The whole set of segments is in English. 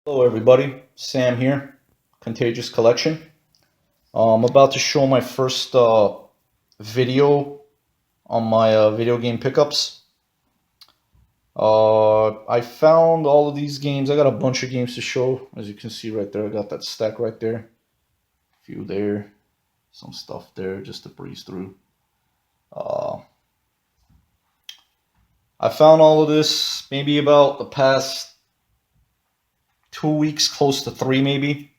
Hello everybody, Sam here, Contagious Collection. I'm about to show my first video on my video game pickups. I found all of these games. I got a bunch of games to show. As you can see right there, I got that stack right there. A few there, some stuff there just to breeze through. Uh, I found all of this maybe about the past 2 weeks, close to three maybe.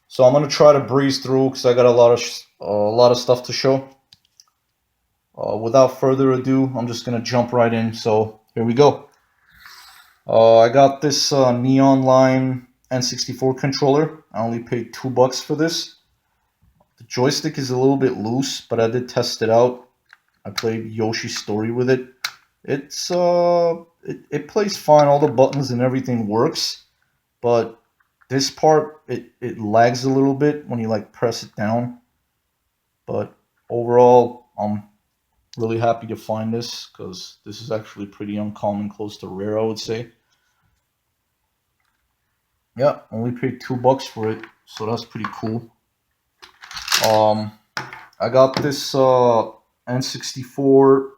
So I'm gonna try to breeze through because I got a lot of stuff to show. Without further ado, I'm just gonna jump right in. So here we go. I got this Neon Line N64 controller. I only paid $2 for this. The joystick is a little bit loose, but I did test it out. I played Yoshi's Story with it. It plays fine. All the buttons and everything works, but this part it lags a little bit when you like press it down. But overall, I'm really happy to find this because this is actually pretty uncommon, close to rare, I would say. Yeah, only paid $2 for it, so that's pretty cool. Um, I got this N64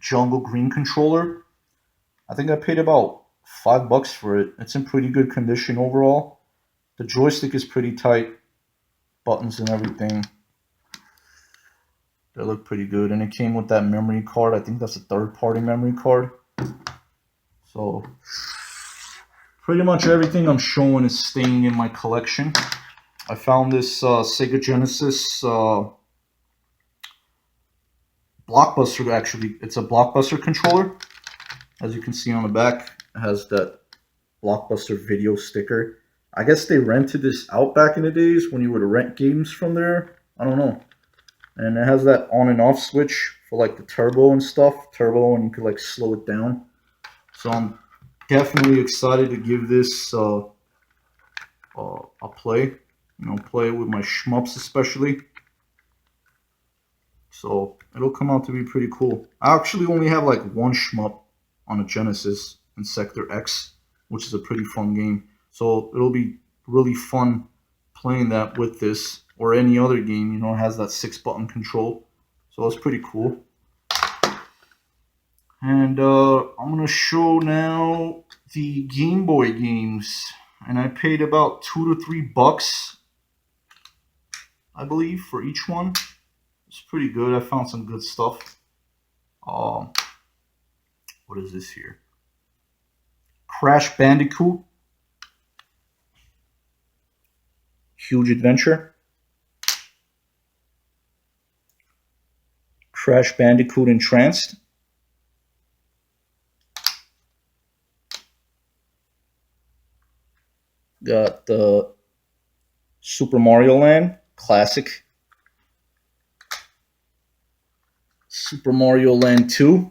Jungle Green controller. I think I paid about $5 for it. It's in pretty good condition overall. The joystick is pretty tight, buttons and everything. They look pretty good, and it came with that memory card. I think that's a third-party memory card. So pretty much everything I'm showing is staying in my collection. I found this Sega Genesis Blockbuster, actually. It's a Blockbuster controller. As you can see on the back, it has that Blockbuster video sticker. I guess they rented this out back in the days when you would rent games from there. I don't know. And it has that on and off switch for like the turbo and stuff. Turbo, and you could like slow it down. So I'm definitely excited to give this a play. You know, play with my shmups especially. So it'll come out to be pretty cool. I actually only have like one shmup on a Genesis in Sector X, which is a pretty fun game. So it'll be really fun playing that with this or any other game, you know, it has that 6-button control. So that's pretty cool. And I'm going to show now the Game Boy games. And I paid about $2 to $3, I believe, for each one. It's pretty good. I found some good stuff. What is this here? Crash Bandicoot. Huge Adventure. Crash Bandicoot Entranced. Got the Super Mario Land Classic. Super Mario Land 2.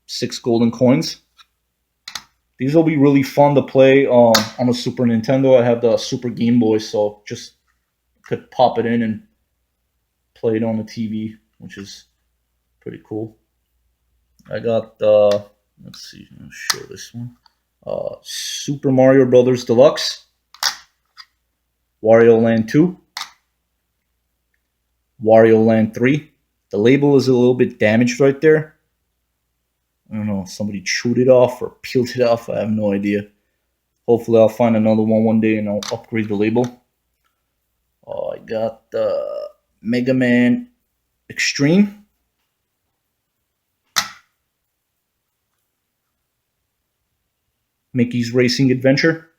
6 golden coins. These will be really fun to play on the Super Nintendo. I have the Super Game Boy, so just could pop it in and play it on the TV, which is pretty cool. I got let's see, I'll show this one. Super Mario Brothers Deluxe, Wario Land 2, Wario Land 3. The label is a little bit damaged right there. I don't know, somebody chewed it off or peeled it off. I have no idea. Hopefully I'll find another one day and I'll upgrade the label. I got the Mega Man Extreme. Mickey's Racing Adventure.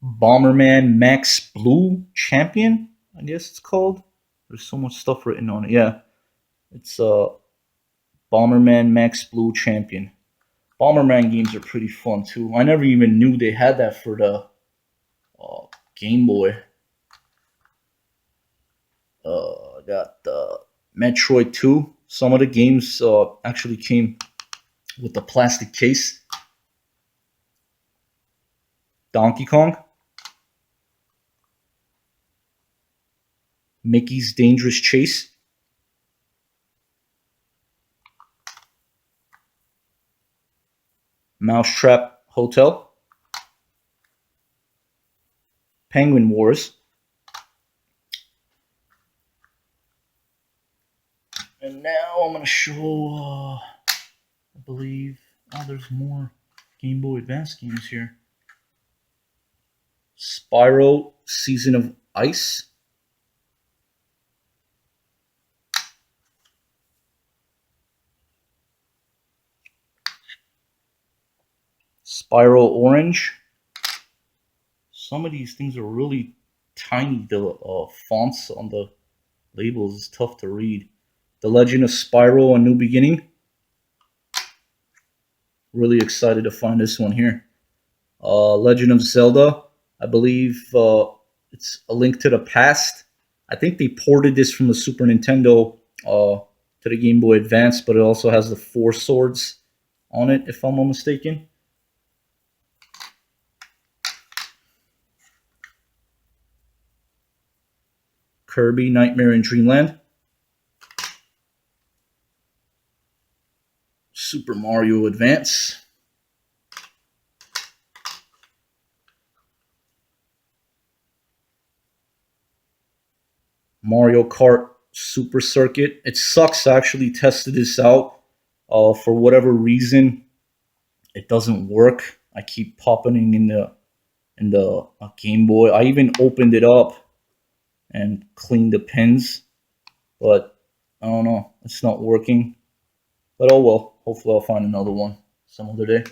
Bomberman Max Blue Champion, I guess it's called. There's so much stuff written on it. Yeah, it's Bomberman Max Blue Champion. Bomberman games are pretty fun too. I never even knew they had that for the Game Boy. I got Metroid 2. Some of the games actually came with the plastic case. Donkey Kong. Mickey's Dangerous Chase. Mousetrap Hotel, Penguin Wars, and now I'm going to show, I believe, oh, there's more Game Boy Advance games here. Spyro Season of Ice, Spyro Orange. Some of these things are really tiny. The fonts on the labels is tough to read. The Legend of Spyro: A New Beginning. Really excited to find this one here. Legend of Zelda. I believe it's A Link to the Past. I think they ported this from the Super Nintendo to the Game Boy Advance, but it also has the 4 swords on it, if I'm not mistaken. Kirby Nightmare in Dreamland. Super Mario Advance. Mario Kart Super Circuit. It sucks. I actually tested this out. For whatever reason, it doesn't work. I keep popping in the Game Boy. I even opened it up and cleaned the pins, but I don't know. It's not working. But oh well. Hopefully I'll find another one some other day.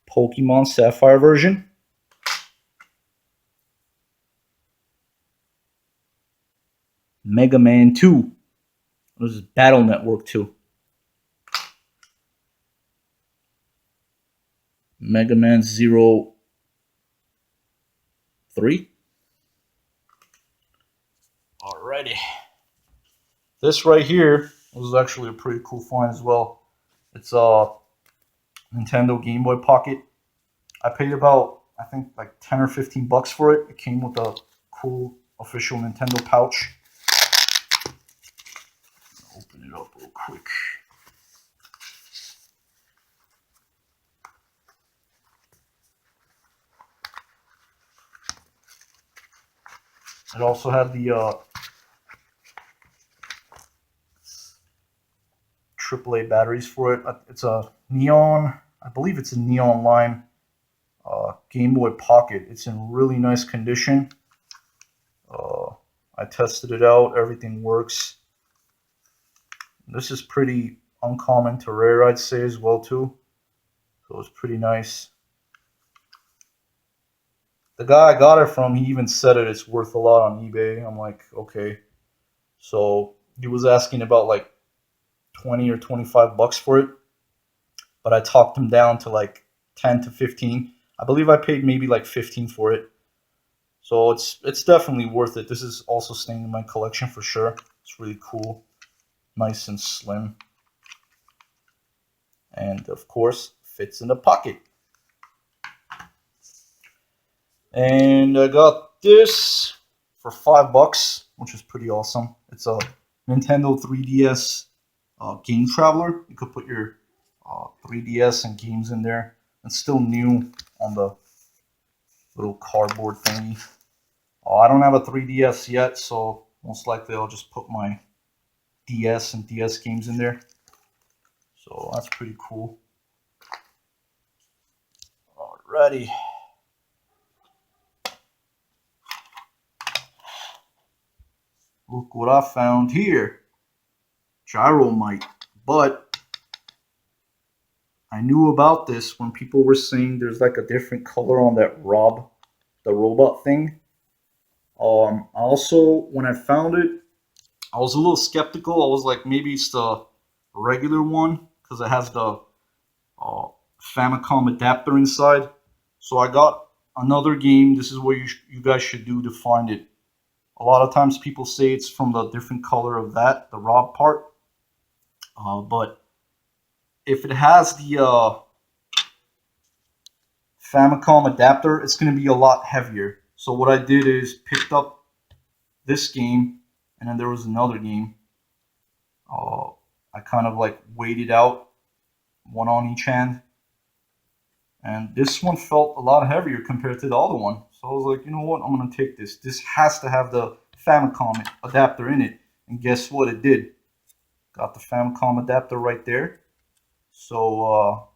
Pokemon Sapphire version. Mega Man 2. This is Battle Network 2. Mega Man 03. Alrighty. This right here was actually a pretty cool find as well. It's a Nintendo Game Boy Pocket. I paid about, I think, like 10 or 15 bucks for it. It came with a cool official Nintendo pouch. Open it up real quick. It also had the AAA batteries for it. It's a neon, I believe it's a neon line Game Boy Pocket. It's in really nice condition. I tested it out. Everything works. This is pretty uncommon to rare, I'd say, as well too. So it's pretty nice. The guy I got it from, he even said it's worth a lot on eBay. I'm like, okay. So he was asking about like 20 or 25 bucks for it, but I talked him down to like 10 to 15. I believe I paid maybe like 15 for it. So it's definitely worth it. This is also staying in my collection for sure. It's really cool. Nice and slim. And of course, fits in the pocket. And I got this for $5, which is pretty awesome. It's a Nintendo 3DS Game Traveler. You could put your 3DS and games in there. It's still new on the little cardboard thingy. I don't have a 3DS yet, so most likely I'll just put my DS and DS games in there. So that's pretty cool. Alrighty. Look what I found here. Gyromite. But I knew about this when people were saying there's like a different color on that the robot thing. Also, when I found it, I was a little skeptical. I was like, maybe it's the regular one because it has the Famicom adapter inside. So I got another game. This is what you guys should do to find it. A lot of times people say it's from the different color of that, the Rob part. But if it has the Famicom adapter, it's going to be a lot heavier. So what I did is picked up this game, and then there was another game. I kind of like weighed it out, one on each hand, and this one felt a lot heavier compared to the other one. So I was like, you know what, I'm gonna take this. This has to have the Famicom adapter in it, and guess what? It did. Got the Famicom adapter right there. So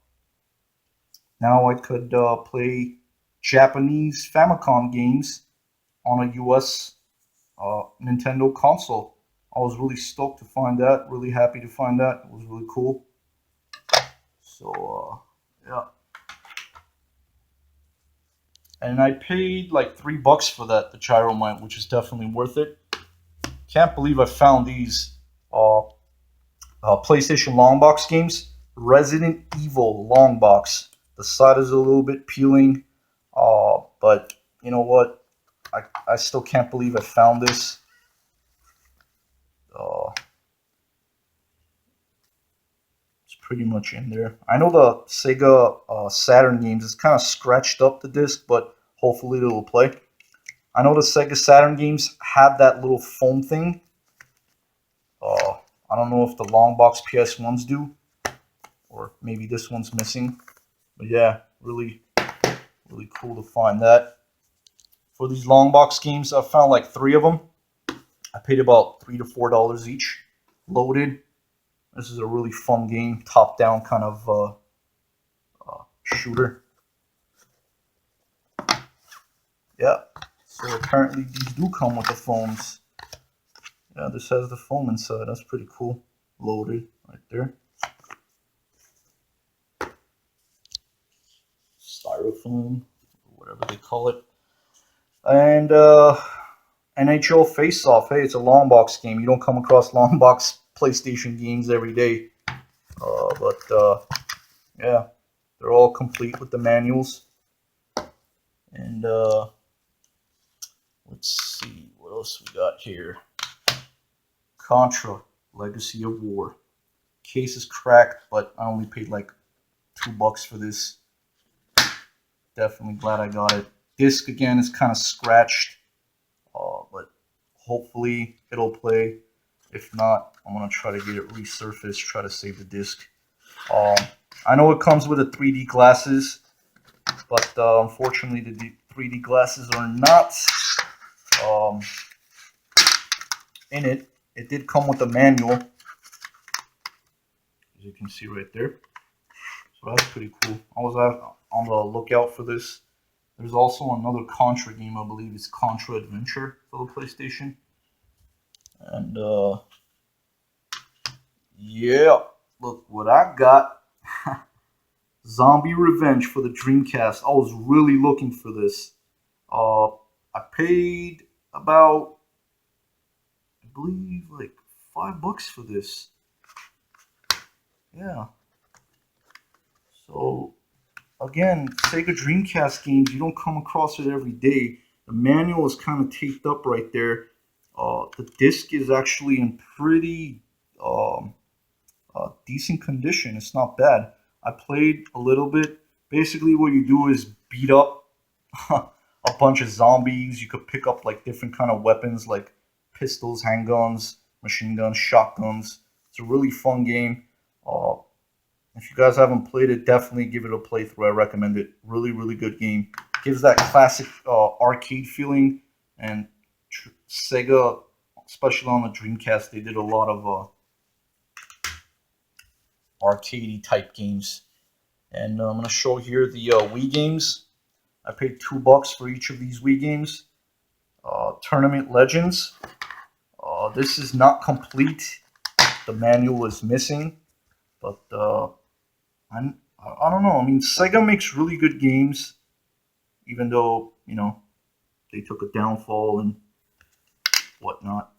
now I could play Japanese Famicom games on a US Nintendo console. I was really stoked to find that, really happy to find that. It was really cool. So, yeah. And I paid like $3 for that, the gyro mount, which is definitely worth it. Can't believe I found these uh, PlayStation long box games. Resident Evil long box. The side is a little bit peeling, but you know what? I still can't believe I found this. Uh, it's pretty much in there. I know the Sega Saturn games is kind of scratched up the disc, but hopefully it'll play. I know the Sega Saturn games had that little foam thing. Uh, I don't know if the long box PS1s do, or maybe this one's missing. But yeah, really, really cool to find that. For these long box games, I found like 3 of them. I paid about $3 to $4 each. Loaded. This is a really fun game, top-down kind of shooter. Yeah. So apparently these do come with the foams. Yeah, this has the foam inside. That's pretty cool. Loaded right there. Styrofoam, whatever they call it. And NHL Face Off. Hey, it's a long box game. You don't come across long box PlayStation games every day. But yeah, they're all complete with the manuals. And let's see what else we got here. Contra, Legacy of War. Case is cracked, but I only paid like $2 for this. Definitely glad I got it. Disc again is kind of scratched, but hopefully it'll play. If not, I'm gonna try to get it resurfaced, try to save the disc. I know it comes with the 3D glasses, but unfortunately the 3D glasses are not um, in it. It did come with a manual, as you can see right there. So that's pretty cool. I was on the lookout for this. There's also another Contra game, I believe it's Contra Adventure for the PlayStation. And yeah, look what I got. Zombie Revenge for the Dreamcast. I was really looking for this. I paid about, I believe, like $5 for this. Yeah. So again, Sega Dreamcast games, you don't come across it every day. The manual is kind of taped up right there. The disc is actually in pretty decent condition. It's not bad. I played a little bit. Basically, what you do is beat up a bunch of zombies. You could pick up like different kind of weapons like pistols, handguns, machine guns, shotguns. It's a really fun game. Uh, if you guys haven't played it, definitely give it a playthrough. I recommend it. Really, really good game. Gives that classic arcade feeling. And Sega, especially on the Dreamcast, they did a lot of arcadey type games. And I'm going to show here the Wii games. I paid $2 for each of these Wii games. Tournament Legends. This is not complete. The manual is missing. But I don't know. I mean, Sega makes really good games. Even though, you know, they took a downfall and whatnot.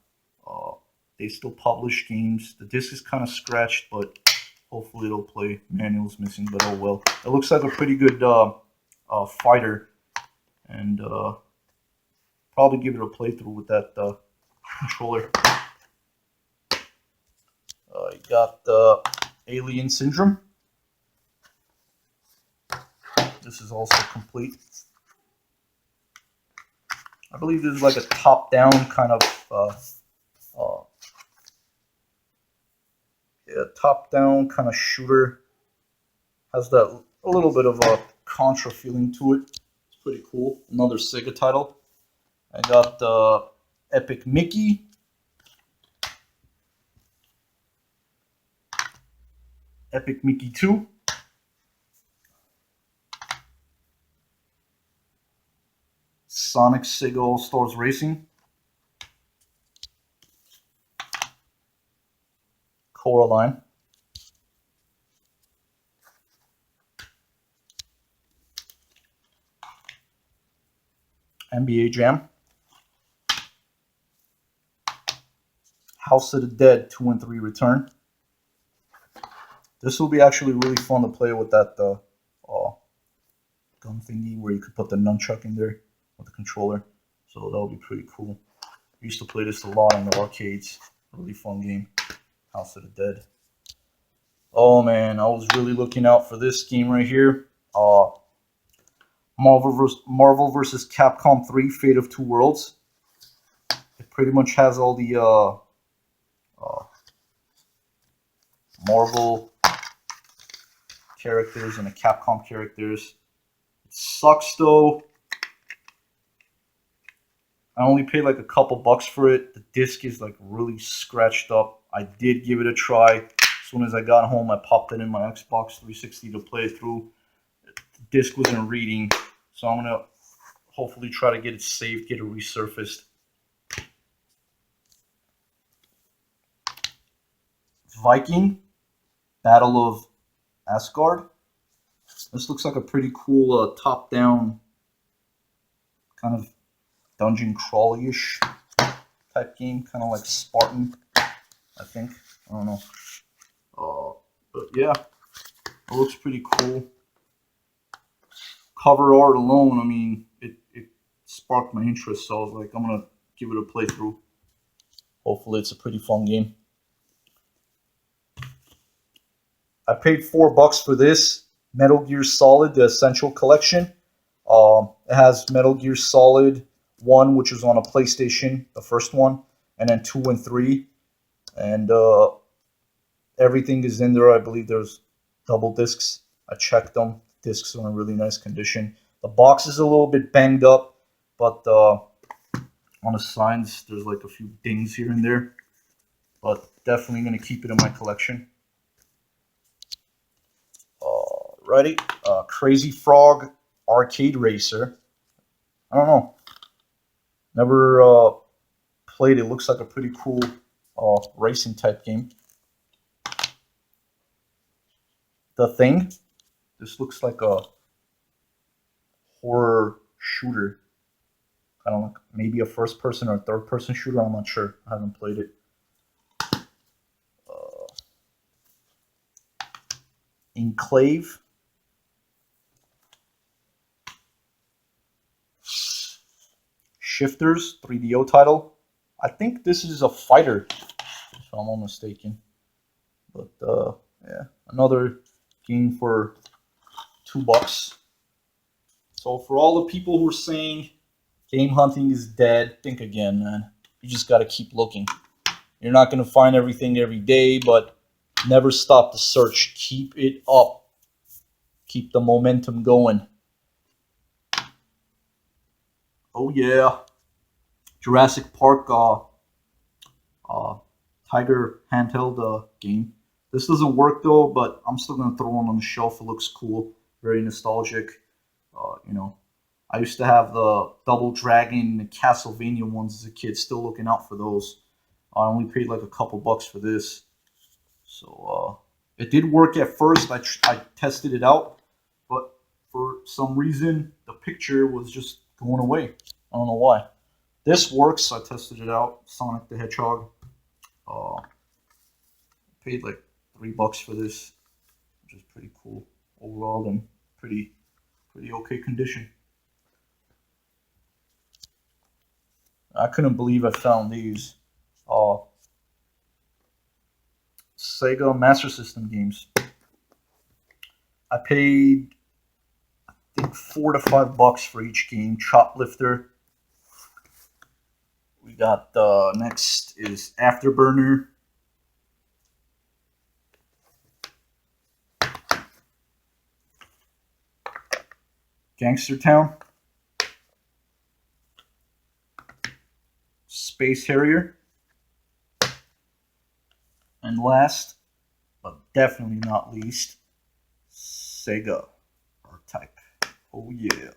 Uh, they still publish games. The disc is kind of scratched, but hopefully it'll play. Manual's missing, but oh well. It looks like a pretty good fighter. And probably give it a playthrough with that controller. You got the Alien Syndrome. This is also complete. I believe this is like a top-down kind of Yeah, top-down kind of shooter. Has that a little bit of a Contra feeling to it. It's pretty cool. Another Sega title. I got the Epic Mickey. Epic Mickey 2. Sonic Sega All-Stars Racing. Coraline. NBA Jam. House of the Dead 2 and 3 Return. This will be actually really fun to play with that gun thingy where you could put the nunchuck in there with the controller. So that'll be pretty cool. I used to play this a lot in the arcades. Really fun game. House of the Dead. Oh man, I was really looking out for this game right here. Marvel vs. Capcom 3 Fate of Two Worlds. It pretty much has all the Marvel characters and the Capcom characters. It sucks though. I only paid like a couple bucks for it. The disc is like really scratched up. I did give it a try. As soon as I got home, I popped it in my Xbox 360 to play through. The disc wasn't reading, so I'm gonna hopefully try to get it saved, get it resurfaced. Viking, Battle of Asgard. This looks like a pretty cool top-down kind of dungeon crawly-ish type game, kind of like Spartan, I think. I don't know. But yeah, it looks pretty cool. Cover art alone, I mean, it sparked my interest, so I was like, I'm going to give it a playthrough. Hopefully it's a pretty fun game. I paid $4 for this. Metal Gear Solid, the Essential Collection. It has Metal Gear Solid 1, which was on a PlayStation, the first one, and then 2 and 3. And everything is in there. I believe there's double discs. I checked them. Discs are in really nice condition. The box is a little bit banged up, but on the sides, there's like a few dings here and there. But definitely going to keep it in my collection. Alrighty. Crazy Frog Arcade Racer. I don't know. Never played it. Looks like a pretty cool racing type game. The Thing. This looks like a horror shooter. Kind of like maybe a first person or third person shooter. I'm not sure. I haven't played it. Enclave. Shifters 3DO title. I think this is a fighter, if I'm not mistaken. But yeah, another game for $2. So for all the people who are saying game hunting is dead, think again, man. You just got to keep looking. You're not going to find everything every day, but never stop the search. Keep it up. Keep the momentum going. Oh yeah, Jurassic Park Tiger handheld game. This doesn't work though, but I'm still gonna throw it on the shelf. It looks cool, very nostalgic. You know, I used to have the Double Dragon and Castlevania ones as a kid. Still looking out for those. I only paid like a couple bucks for this, so it did work at first. I tested it out, but for some reason the picture was just going away. I don't know why. This works. I tested it out. Sonic the Hedgehog. Paid like $3 for this, which is pretty cool overall and pretty okay condition. I couldn't believe I found these. Sega Master System games. I paid, I think, $4 to $5 for each game. Choplifter. We got next is Afterburner. Gangster Town, Space Harrier, and last but definitely not least, Sega R-Type. Oh yeah.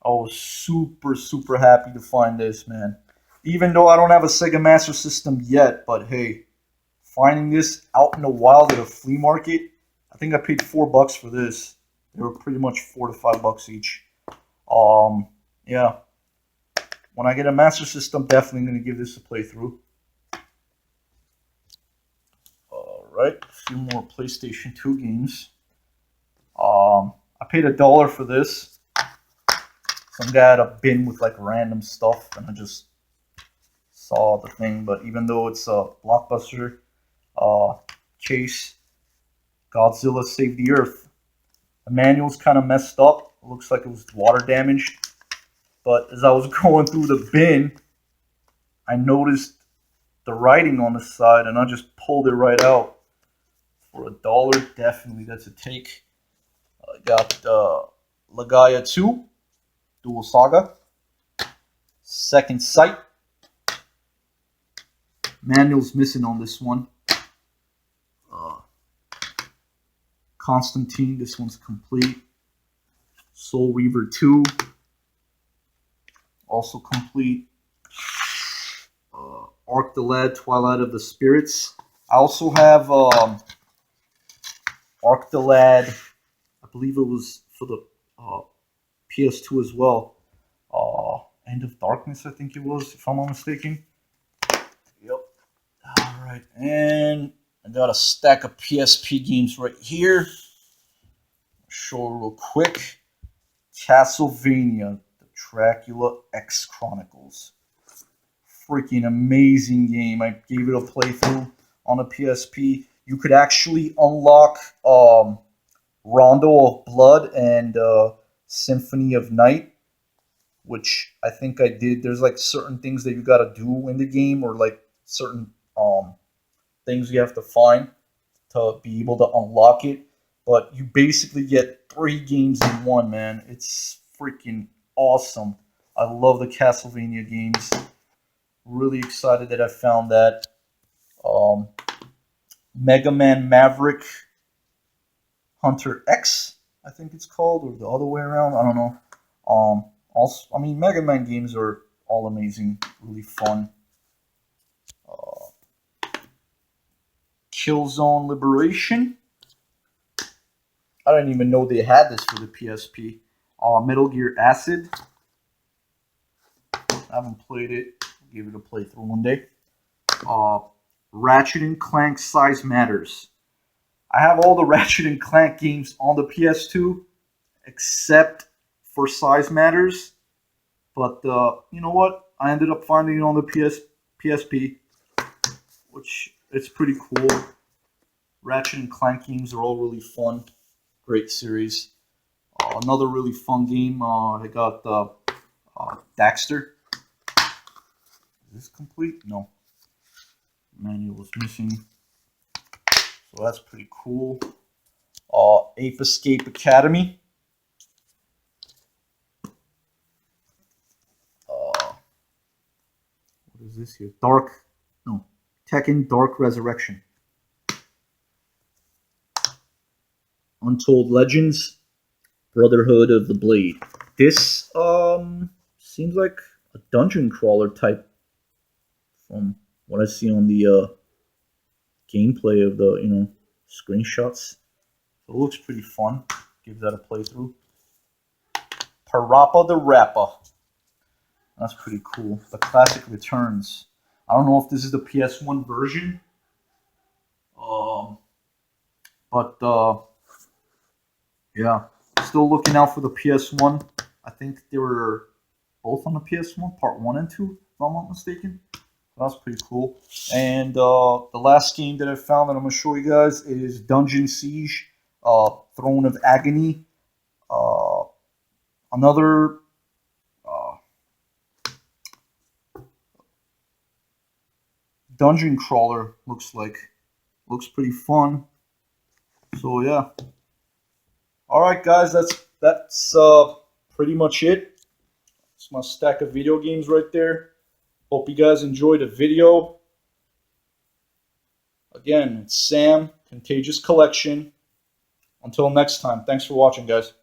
I was super happy to find this, man. Even though I don't have a Sega Master System yet, but hey, finding this out in the wild at a flea market, I think I paid $4 for this. They were pretty much $4 to $5 each. Yeah. When I get a Master System, definitely gonna give this a playthrough. All right, a few more PlayStation 2 games. I paid $1 for this. Some guy had a bin with like random stuff, and I just saw the thing. But even though it's a Blockbuster case, Godzilla Save the Earth. The manual's kind of messed up. It looks like it was water damaged. But as I was going through the bin, I noticed the writing on the side, and I just pulled it right out. For $1, definitely that's a take. I got Legaia 2, Dual Saga, Second Sight. Manual's missing on this one. Constantine, this one's complete. Soul Reaver 2, also complete. Arc the Lad, Twilight of the Spirits. I also have Arc the Lad, I believe it was for the PS2 as well. End of Darkness, I think it was, if I'm not mistaken. Yep. Alright, and I got a stack of PSP games right here. Show real quick. Castlevania, the Dracula X Chronicles. Freaking amazing game. I gave it a playthrough on a PSP. You could actually unlock Rondo of Blood and Symphony of Night, which I think I did. There's like certain things that you gotta do in the game, or like certain things you have to find to be able to unlock it. But you basically get 3 games in one, man. It's freaking awesome. I love the Castlevania games. Really excited that I found that. Mega Man Maverick Hunter X, I think it's called, or the other way around. I don't know. Also, I mean, Mega Man games are all amazing, really fun. Killzone Liberation. I didn't even know they had this for the PSP. Metal Gear Acid. I haven't played it. I'll give it a playthrough one day. Ratchet and Clank Size Matters. I have all the Ratchet and Clank games on the PS2 except for Size Matters. But you know what? I ended up finding it on the PSP, which it's pretty cool. Ratchet and Clank games are all really fun. Great series. Another really fun game. I got Daxter. Is this complete? No. Manual was missing. So that's pretty cool. Ape Escape Academy. What is this here? Tekken Dark Resurrection. Untold Legends, Brotherhood of the Blade. This seems like a dungeon crawler type from what I see on the gameplay of the screenshots. So it looks pretty fun. Give that a playthrough. Parappa the Rapper. That's pretty cool. The Classic Returns. I don't know if this is the PS1 version. But yeah, still looking out for the PS1. I think they were both on the PS1, part 1 and 2, if I'm not mistaken. So that's pretty cool. And the last game that I found that I'm going to show you guys is Dungeon Siege, Throne of Agony. Another dungeon crawler, looks like. Looks pretty fun. So yeah. Alright guys, that's that's pretty much it. It's my stack of video games right there. Hope you guys enjoyed the video. Again, it's Sam, Contagious Collection. Until next time, thanks for watching, guys.